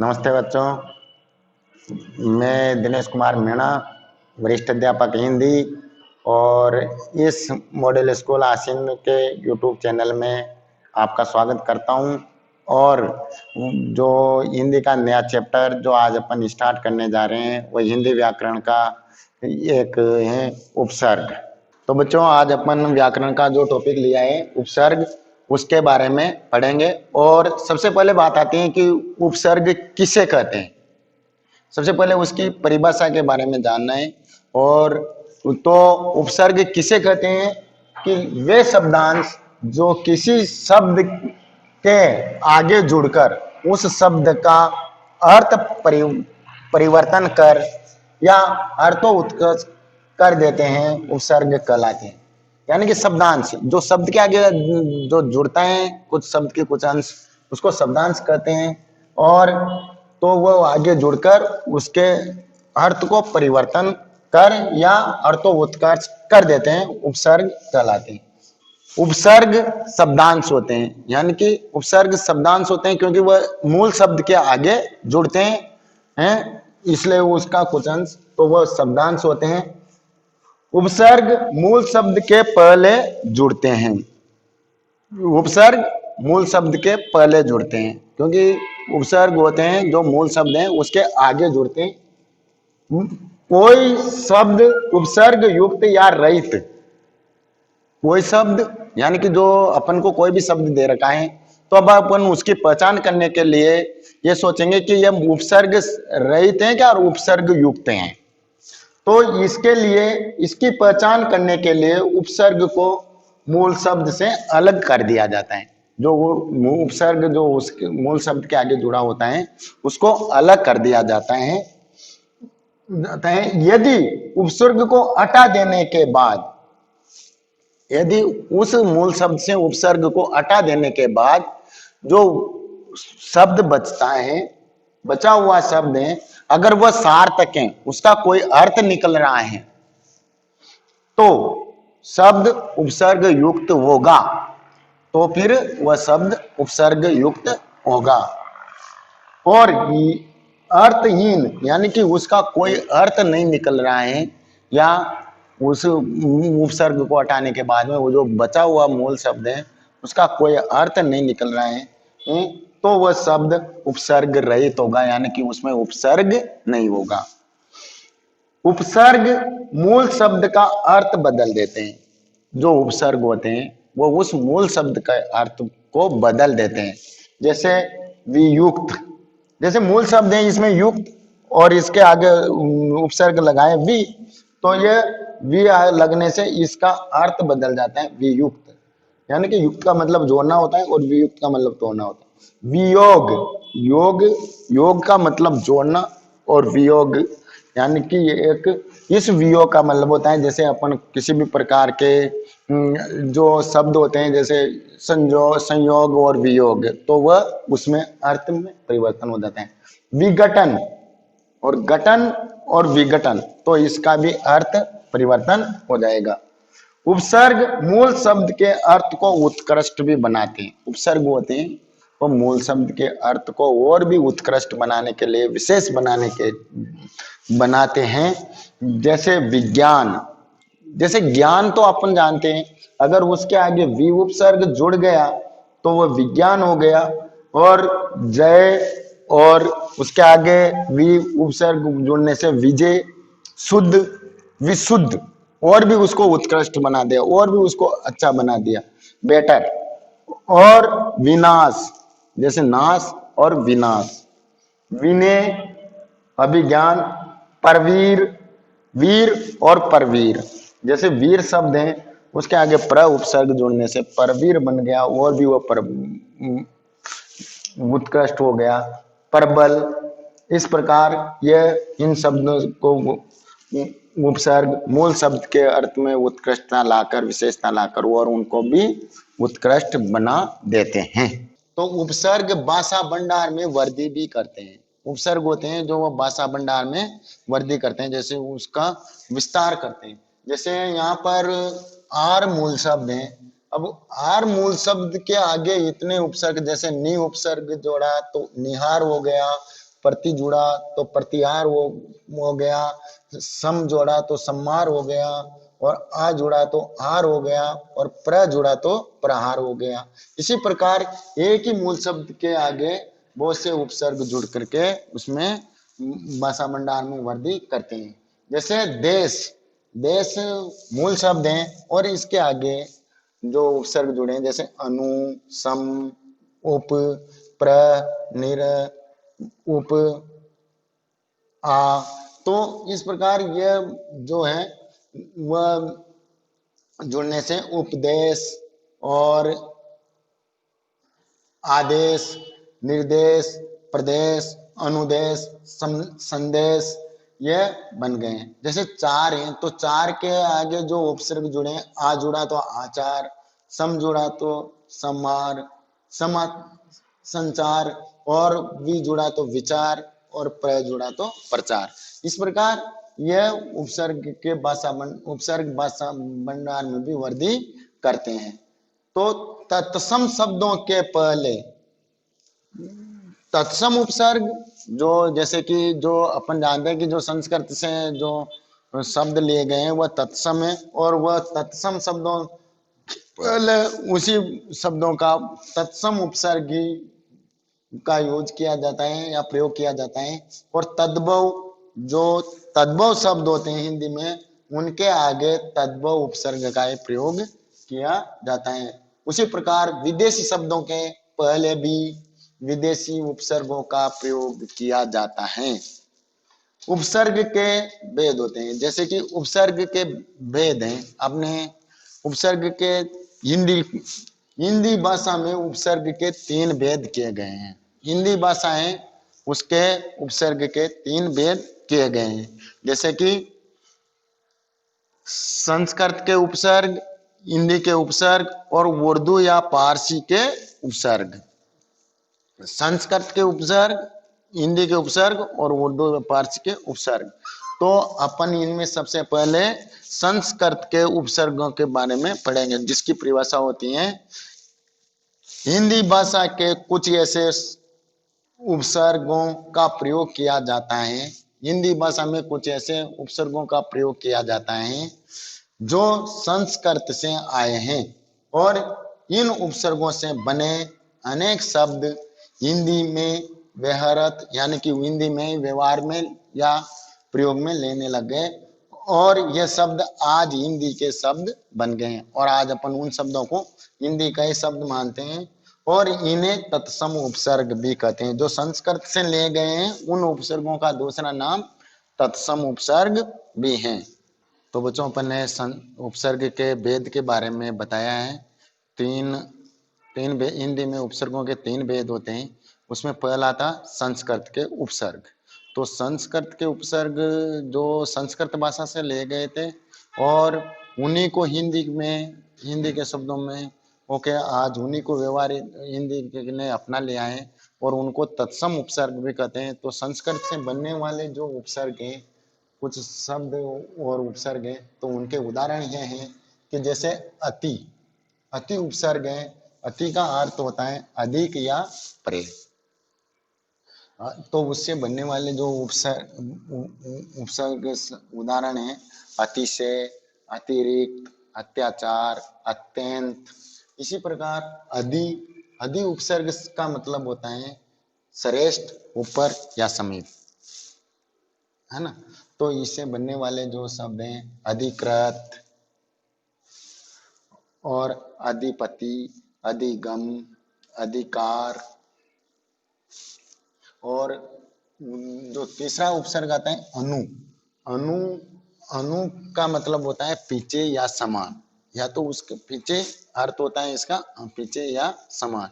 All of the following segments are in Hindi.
नमस्ते बच्चों, मैं दिनेश कुमार मीणा, वरिष्ठ अध्यापक हिंदी और इस मॉडल स्कूल आसीन के यूट्यूब चैनल में आपका स्वागत करता हूं। और जो हिंदी का नया चैप्टर जो आज अपन स्टार्ट करने जा रहे हैं वह हिंदी व्याकरण का एक है उपसर्ग। तो बच्चों, आज अपन व्याकरण का जो टॉपिक लिया है उपसर्ग, उसके बारे में पढ़ेंगे। और सबसे पहले बात आती है कि उपसर्ग किसे कहते हैं। सबसे पहले उसकी परिभाषा के बारे में जानना है। और तो उपसर्ग किसे कहते हैं कि वे शब्दांश जो किसी शब्द के आगे जुड़कर उस शब्द का अर्थ परिवर्तन कर या अर्थोत्कर्ष कर देते हैं, उपसर्ग कहलाते हैं। यानी कि शब्दांश जो शब्द के आगे जो जुड़ता है, कुछ शब्द के कुछ अंश, उसको शब्दांश कहते हैं। और तो वो आगे जुड़कर उसके अर्थ को परिवर्तन कर या अर्थोत्कर्ष कर देते हैं, उपसर्ग कहलाते हैं। उपसर्ग शब्दांश होते हैं, यानी कि उपसर्ग शब्दांश होते हैं क्योंकि वह मूल शब्द के आगे जुड़ते हैं, इसलिए उसका कुछ अंश तो वह शब्दांश होते हैं। उपसर्ग मूल शब्द के पहले जुड़ते हैं। उपसर्ग मूल शब्द के पहले जुड़ते हैं क्योंकि उपसर्ग होते हैं जो मूल शब्द हैं उसके आगे जुड़ते हैं। कोई शब्द उपसर्ग युक्त या रहित, कोई शब्द यानी कि जो अपन को कोई भी शब्द दे रखा है तो अब अपन उसकी पहचान करने के लिए ये सोचेंगे कि यह उपसर्ग रहित है क्या और उपसर्ग युक्त हैं। तो इसके लिए, इसकी पहचान करने के लिए उपसर्ग को मूल शब्द से अलग कर दिया जाता है। जो वो उपसर्ग जो उसके मूल शब्द के आगे जुड़ा होता है उसको अलग कर दिया जाता है। यदि उपसर्ग को हटा देने के बाद, यदि उस मूल शब्द से उपसर्ग को हटा देने के बाद जो शब्द बचता है, बचा हुआ शब्द है, अगर वह सार्थक है, उसका कोई अर्थ निकल रहा है, तो शब्द उपसर्ग युक्त होगा। तो फिर वह शब्द उपसर्ग युक्त होगा। और अर्थहीन यानी कि उसका कोई अर्थ नहीं निकल रहा है, या उस उपसर्ग को हटाने के बाद में वो जो बचा हुआ मूल शब्द है उसका कोई अर्थ नहीं निकल रहा है, तो वह शब्द उपसर्ग रहित होगा, यानी कि उसमें उपसर्ग नहीं होगा। उपसर्ग मूल शब्द का अर्थ बदल देते हैं। जो उपसर्ग होते हैं वो उस मूल शब्द का अर्थ को बदल देते हैं। जैसे वियुक्त, जैसे मूल शब्द है इसमें युक्त और इसके आगे उपसर्ग लगाए वि, तो ये वि लगने से इसका अर्थ बदल जाता है वियुक्त। यानी कि युक्त का मतलब जोड़ना होता है और वियुक्त का मतलब तोड़ना होता है। वियोग, योग, योग का मतलब जोड़ना, और वियोग यानी कि एक इस वियोग का मतलब होता है जैसे अपन किसी भी प्रकार के जो शब्द होते हैं जैसे संयोग और वियोग, तो वह उसमें अर्थ में परिवर्तन हो जाता है। विघटन और गठन और विघटन, तो इसका भी अर्थ परिवर्तन हो जाएगा। उपसर्ग मूल शब्द के अर्थ को उत्कृष्ट भी बनाते हैं। उपसर्ग होते हैं वो मूल शब्द के अर्थ को और भी उत्कृष्ट बनाने के लिए, विशेष बनाते हैं। जैसे विज्ञान, जैसे ज्ञान तो अपन जानते हैं, अगर उसके आगे वि उपसर्ग जुड़ गया तो वह विज्ञान हो गया। और जय, और उसके आगे वि उपसर्ग जुड़ने से विजय, शुद्ध, विशुद्ध, और भी उसको उत्कृष्ट बना दिया, और भी उसको अच्छा बना दिया, बेटर। और विनाश, जैसे नाश और विनाश, विनय, अभिज्ञान, परवीर, वीर और परवीर। जैसे वीर शब्द है उसके आगे प्र उपसर्ग जुड़ने से परवीर बन गया, और भी वो उत्कृष्ट हो गया, प्रबल। इस प्रकार यह इन शब्दों को उपसर्ग मूल शब्द के अर्थ में उत्कृष्टता लाकर, विशेषता लाकर और उनको भी उत्कृष्ट बना देते हैं। तो उपसर्ग भाषा भंडार में वृद्धि भी करते हैं। उपसर्ग होते हैं जो वो भाषा भंडार में वृद्धि करते हैं, जैसे उसका विस्तार करते हैं। जैसे यहाँ पर आर मूल शब्द है, अब आर मूल शब्द के आगे इतने उपसर्ग, जैसे नि उपसर्ग जोड़ा तो निहार हो गया, प्रति जुड़ा तो प्रतिहार हो गया, सम जोड़ा तो सम्मार हो गया, और आ जुड़ा तो आर हो गया, और प्र जुड़ा तो प्रहार हो गया। इसी प्रकार एक ही मूल शब्द के आगे बहुत से उपसर्ग जुड़ करके उसमें भाषा भंडार में वृद्धि करते हैं। जैसे देश, देश मूल शब्द है और इसके आगे जो उपसर्ग जुड़े हैं जैसे अनु, सम, उप, प्र, निर, उप, आ, तो इस प्रकार यह जो है वह जुड़ने से उपदेश और आदेश, निर्देश, प्रदेश, अनुदेश, संदेश ये बन गए हैं। जैसे चार हैं तो चार के आगे जो उपसर्ग जुड़े हैं, आ जुड़ा तो आचार, सम जुड़ा तो समार, समा संचार, और वि जुड़ा तो विचार, और प्र जुड़ा तो प्रचार। इस प्रकार यह उपसर्ग भाषा भंडार में भी वृद्धि करते हैं। तो तत्सम शब्दों के पहले तत्सम उपसर्ग जो, जैसे कि जो अपन जानते हैं कि जो संस्कृत से जो शब्द लिए गए हैं वह तत्सम है, और वह तत्सम शब्दों पहले उसी शब्दों का तत्सम उपसर्ग ही का यूज किया जाता है या प्रयोग किया जाता है, और तद्भव जो तद्भव शब्द होते हैं हिंदी में उनके आगे तद्भव उपसर्ग का प्रयोग किया जाता है। उसी प्रकार विदेशी शब्दों के पहले भी विदेशी उपसर्गों का प्रयोग किया जाता है। उपसर्ग के भेद होते हैं, जैसे कि उपसर्ग के भेद हैं अपने उपसर्ग के हिंदी भाषा में उपसर्ग के 3 भेद किए गए हैं। हिंदी भाषा है उसके उपसर्ग के 3 भेद किए गए हैं, जैसे कि संस्कृत के उपसर्ग, हिंदी के उपसर्ग, और उर्दू या पारसी के उपसर्ग। संस्कृत के उपसर्ग, हिंदी के उपसर्ग, और उर्दू पारसी के उपसर्ग। तो अपन इनमें सबसे पहले संस्कृत के उपसर्गों के बारे में पढ़ेंगे, जिसकी परिभाषा होती है हिंदी भाषा के कुछ ऐसे उपसर्गों का प्रयोग किया जाता है। हिंदी भाषा में कुछ ऐसे उपसर्गों का प्रयोग किया जाता है जो संस्कृत से आए हैं, और इन उपसर्गों से बने अनेक शब्द हिंदी में व्यवहारत यानी कि हिंदी में व्यवहार में या प्रयोग में लेने लग गए, और यह शब्द आज हिंदी के शब्द बन गए हैं, और आज अपन उन शब्दों को हिंदी का ही शब्द मानते हैं, और इन्हें तत्सम उपसर्ग भी कहते हैं। जो संस्कृत से ले गए हैं उन उपसर्गों का दूसरा नाम तत्सम उपसर्ग भी है। तो बच्चों अपन ने उपसर्ग के भेद के बारे में बताया है। तीन तीन हिंदी में उपसर्गों के 3 भेद होते हैं। उसमें पहला था संस्कृत के उपसर्ग। तो संस्कृत के उपसर्ग जो संस्कृत भाषा से ले गए थे और उन्हीं को हिंदी के शब्दों में ओके आज उन्हीं को व्यवहारिक हिंदी ने अपना लिया है, और उनको तत्सम उपसर्ग भी कहते हैं। तो संस्कृत से बनने वाले जो उपसर्ग हैं, कुछ शब्द और उपसर्ग हैं, तो उनके उदाहरण ये हैं कि जैसे अति, अति उपसर्ग है। अति का अर्थ होता है अधिक या परे। तो उससे बनने वाले जो उपसर्ग उदाहरण है अति से, अतिरिक्त, अत्याचार, अत्यंत। इसी प्रकार अधि उपसर्ग का मतलब होता है श्रेष्ठ, ऊपर या समीप, है ना। तो इससे बनने वाले जो शब्द हैं अधिकृत और अधिपति, अधिगम, अधिकार, और जो तीसरा उपसर्ग आता है अनु। अनु अनु का मतलब होता है पीछे या समान, या तो उसके पीछे अर्थ होता है इसका पीछे या समान।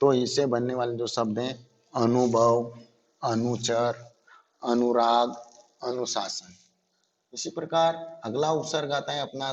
तो इससे बनने वाले जो शब्द हैं अनुभव, अनुचर, अनुराग, अनुशासन। इसी प्रकार अगला उपसर्ग आता है अपना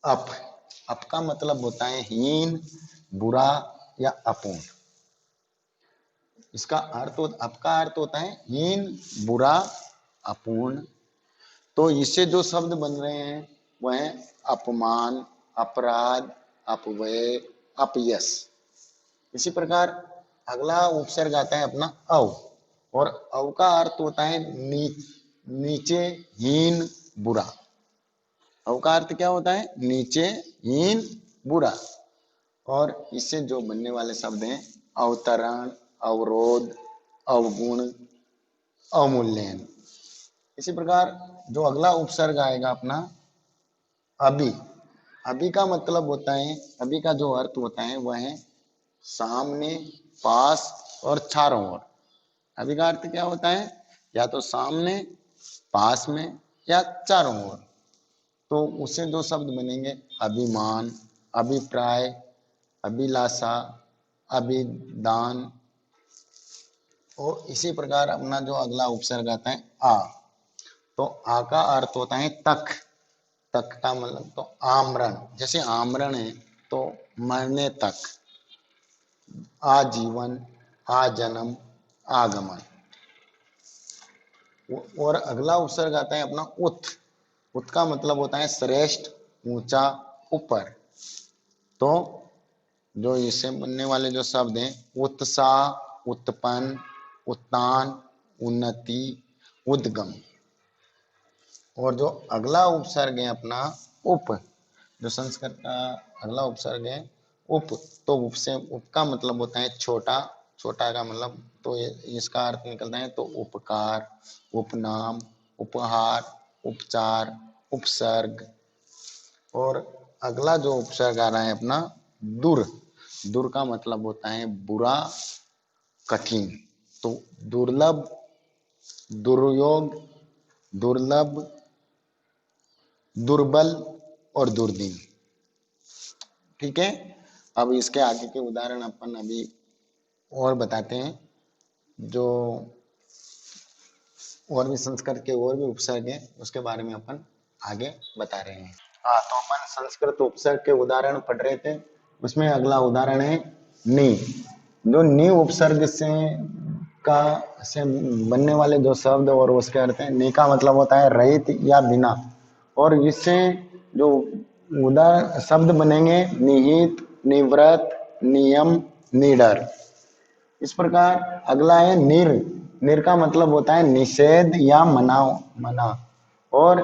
अप। अप का मतलब होता है हीन, बुरा या अपूर्ण। इसका अर्थ आपका अर्थ होता है हीन, बुरा, अपूर्ण। तो इससे जो शब्द बन रहे हैं वह है अपमान, अपराध, अपव्यय, अपयश। इसी प्रकार अगला उपसर्ग आता है अपना अव, और अव का अर्थ होता है नीचे, हीन, बुरा। अव का अर्थ क्या होता है? नीचे, हीन, बुरा। और इससे जो बनने वाले शब्द हैं अवतरण, अवरोध, अवगुण, अवमूल्यन। इसी प्रकार जो अगला उपसर्ग आएगा अपना अभी। अभी का मतलब होता है, अभी का जो अर्थ होता है वह है सामने, पास और चारों ओर। अभी का अर्थ क्या होता है? या तो सामने, पास में या चारों ओर। तो उससे जो शब्द बनेंगे अभिमान, अभिप्राय, अभिलाषा, अभिदान। और इसी प्रकार अपना जो अगला उपसर्ग आता है आ। तो आ का अर्थ होता है तक। तक का मतलब तो आमरण, जैसे आमरण है तो मरने तक, आजीवन, आजन्म, आगमन। और अगला उपसर्ग आता है अपना उत। उत का मतलब होता है श्रेष्ठ, ऊंचा, ऊपर। तो जो इससे बनने वाले जो शब्द हैं उत्साह, उत्पन्न, उत्तान, उन्नति, उद्गम। और जो अगला उपसर्ग है अपना उप, जो संस्कृत का अगला उपसर्ग है उप। तो उप से उप का मतलब होता है छोटा। छोटा का मतलब तो इसका अर्थ निकलता है तो उपकार, उपनाम, उपहार, उपचार, उपसर्ग। और अगला जो उपसर्ग आ रहा है अपना दुर। दुर का मतलब होता है बुरा, कठिन। तो दुर्लभ, दुर्योग, दुर्लभ, दुर्बल और दुर्दिन। ठीक है। अब इसके आगे के उदाहरण अपन अभी और बताते हैं। जो और भी संस्कृत के और भी उपसर्ग है उसके बारे में अपन आगे बता रहे हैं। हाँ, तो अपन संस्कृत उपसर्ग के उदाहरण पढ़ रहे थे। उसमें अगला उदाहरण है नी। जो नी उपसर्ग से बनने वाले जो शब्द और उसके अर्थ है। नी का मतलब होता है रहित या बिना। और इससे जो उदाहरण शब्द बनेंगे निहित, निवृत्त, नियम, निडर। इस प्रकार अगला है निर। निर का मतलब होता है निषेध या मना। और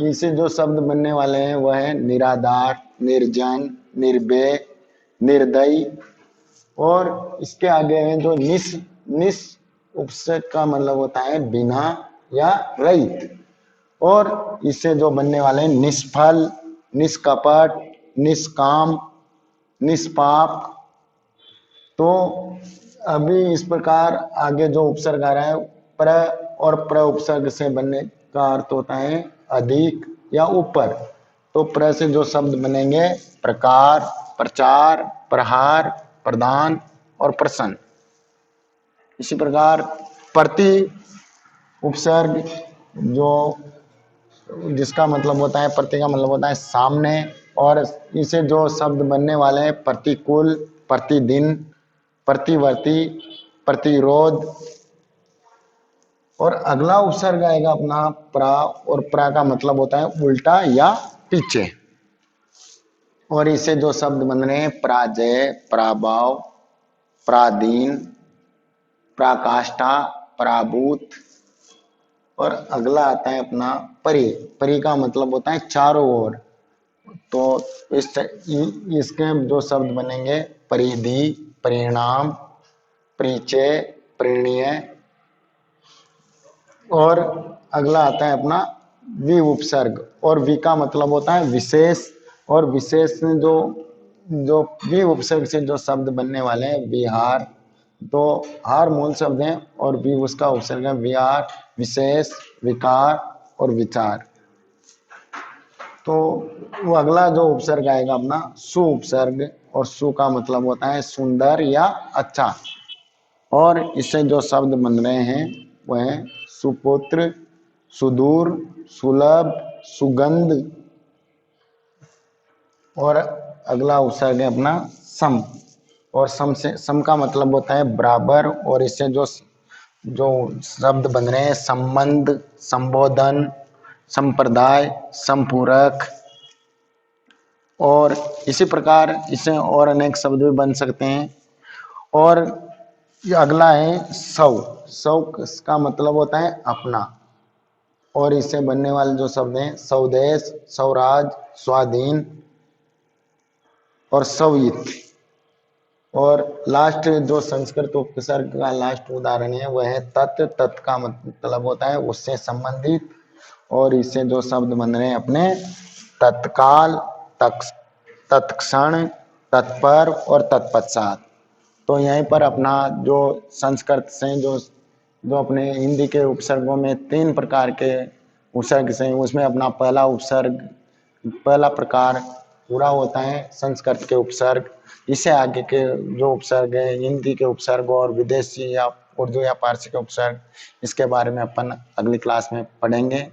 इसे जो शब्द बनने वाले हैं वह है निराधार, निर्जन, निर्भय, निर्दयी। और इसके आगे है जो निस उपसर्ग का मतलब होता है बिना या रहित। और इससे जो बनने वाले हैं निष्फल, निष्कपट, निष्काम, निष्पाप। तो अभी इस प्रकार आगे जो उपसर्ग आ रहा है प्र और प्र उपसर्ग से बनने का अर्थ होता है अधिक या ऊपर। तो प्र से जो शब्द बनेंगे प्रकार, प्रचार, प्रहार, प्रदान और प्रसन्न। इसी प्रकार प्रति उपसर्ग जो जिसका मतलब होता है प्रति का मतलब होता है सामने। और इसे जो शब्द बनने वाले हैं प्रतिकूल, प्रतिदिन, प्रतिवर्ती, प्रतिरोध। और अगला उपसर्ग आएगा अपना प्रा। और प्रा का मतलब होता है उल्टा या पीछे। और इसे जो शब्द बन रहे हैं पराजय, पराभव, पराधीन, पराकाष्ठा, पराभूत। और अगला आता है अपना परि। परि का मतलब होता है चारों ओर। तो इसके जो शब्द बनेंगे परिधि, परिणाम, परिचय, प्रणीय। और अगला आता है अपना वि उपसर्ग। और वि का मतलब होता है विशेष। और विशेष जो जो वि उपसर्ग से जो शब्द बनने वाले हैं विहार। तो हार मूल शब्द है और वि उसका उपसर्ग है विहार, विशेष, विकार और विचार। तो वो अगला जो उपसर्ग आएगा अपना सु उपसर्ग। और सु का मतलब होता है सुंदर या अच्छा। और इससे जो शब्द बन रहे हैं वह है सुपुत्र, सुदूर, सुलभ, सुगंध। और अगला उपसर्ग है अपना सम। और सम का मतलब होता है बराबर। और इससे जो जो शब्द बन रहे हैं संबंध, संबोधन, संप्रदाय, संपूरक। और इसी प्रकार इससे और अनेक शब्द भी बन सकते हैं। और ये अगला है सौ। सौ का मतलब होता है अपना, और इससे बनने वाले जो शब्द हैं स्वदेश, स्वराज, स्वाधीन और स्वहित। और लास्ट जो संस्कृत उपसर्ग का लास्ट उदाहरण है वह है तत्। तत् का मतलब होता है उससे संबंधित, और इससे जो शब्द बन रहे हैं अपने तत्काल, तत्क्षण, तत्पर और तत्पश्चात। तो यहीं पर अपना जो संस्कृत से जो अपने हिंदी के उपसर्गों में 3 प्रकार के उपसर्ग से, उसमें अपना पहला उपसर्ग, पहला प्रकार पूरा होता है संस्कृत के उपसर्ग। इससे आगे के जो उपसर्ग है हिंदी के उपसर्ग और विदेशी या उर्दू या पारसी के उपसर्ग, इसके बारे में अपन अगली क्लास में पढ़ेंगे।